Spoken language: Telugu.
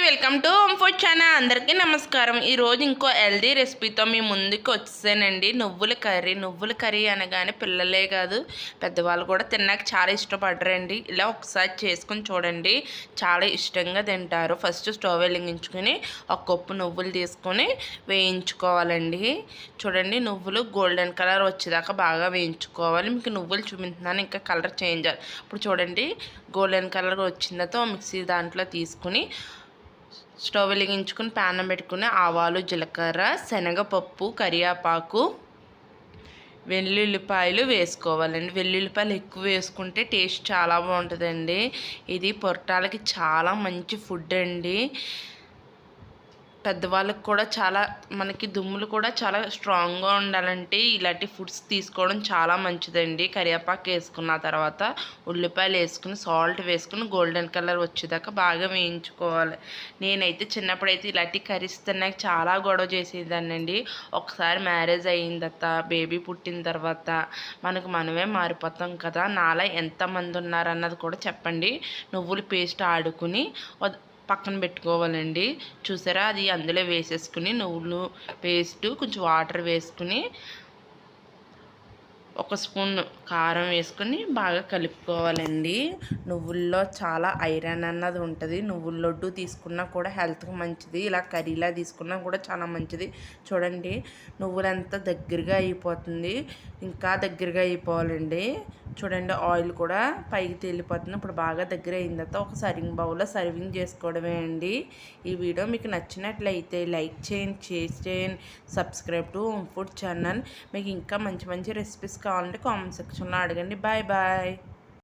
Welcome to home food channel. అందరికీ నమస్కారం. ఈరోజు ఇంకో హెల్దీ రెసిపీతో మీ ముందుకు వచ్చేసానండి. నువ్వుల కర్రీ అనగానే పిల్లలే కాదు పెద్దవాళ్ళు కూడా తిన్నాక చాలా ఇష్టపడరండి. ఇలా ఒకసారి చేసుకుని చూడండి, చాలా ఇష్టంగా తింటారు. ఫస్ట్ స్టవ్ వెలిగించుకొని ఒక కప్పు నువ్వులు తీసుకొని వేయించుకోవాలండి. చూడండి, నువ్వులు గోల్డెన్ కలర్ వచ్చేదాకా బాగా వేయించుకోవాలి. మీకు నువ్వులు చూపించున్నాను, ఇంకా కలర్ చేంజ్ అవ్వాలి. ఇప్పుడు చూడండి, గోల్డెన్ కలర్ వచ్చిందతో మిక్సీ దాంట్లో తీసుకుని స్టవ్ వెలిగించుకుని ప్యాన్ పెట్టుకుని ఆవాలు, జీలకర్ర, శనగపప్పు, కరివేపాకు, వెల్లుల్లిపాయలు వేసుకోవాలండి. వెల్లుల్లిపాయలు ఎక్కువ వేసుకుంటే టేస్ట్ చాలా బాగుంటుందండి. ఇది పొట్టాలకి చాలా మంచి ఫుడ్ అండి. పెద్దవాళ్ళకి కూడా చాలా, మనకి దుమ్ములు కూడా చాలా స్ట్రాంగ్గా ఉండాలంటే ఇలాంటి ఫుడ్స్ తీసుకోవడం చాలా మంచిదండి. కరివేపాకు వేసుకున్న తర్వాత ఉల్లిపాయలు వేసుకుని సాల్ట్ వేసుకుని గోల్డెన్ కలర్ వచ్చేదాకా బాగా వేయించుకోవాలి. నేనైతే చిన్నప్పుడైతే ఇలాంటి కర్రీస్ తిన్నాక చాలా గొడవ చేసేదాన్నండి. ఒకసారి మ్యారేజ్ అయిన తర్వాత, బేబీ పుట్టిన తర్వాత మనకు మనమే మారిపోతాం కదా. నాలా ఎంతమంది ఉన్నారన్నది కూడా చెప్పండి. నువ్వులు పేస్ట్ ఆడుకుని పక్కన పెట్టుకోవాలండి. చూసారా, అది అందులో వేసేసుకుని నువ్వులు పేస్ట్ కొంచెం వాటర్ వేసుకుని ఒక స్పూన్ కారం వేసుకొని బాగా కలుపుకోవాలండి. నువ్వుల్లో చాలా ఐరన్ అన్నది ఉంటుంది. నువ్వుల లడ్డు తీసుకున్నా కూడా హెల్త్కి మంచిది. ఇలా కర్రీలా తీసుకున్నా కూడా చాలా మంచిది. చూడండి, నువ్వులంతా దగ్గరగా అయిపోతుంది, ఇంకా దగ్గరగా అయిపోవాలండి. చూడండి, ఆయిల్ కూడా పైకి తేలిపోతుంది. ఇప్పుడు బాగా దగ్గర అయిన తర్వాత ఒక సర్వింగ్ బౌల్లో సర్వింగ్ చేసుకోవడమే అండి. ఈ వీడియో మీకు నచ్చినట్లయితే లైక్ చేయండి, షేర్ చేయండి, subscribe to home food channel. మీకు ఇంకా మంచి మంచి రెసిపీస్ కావాలంటే కామెంట్ సెక్షన్లో అడగండి. Bye bye.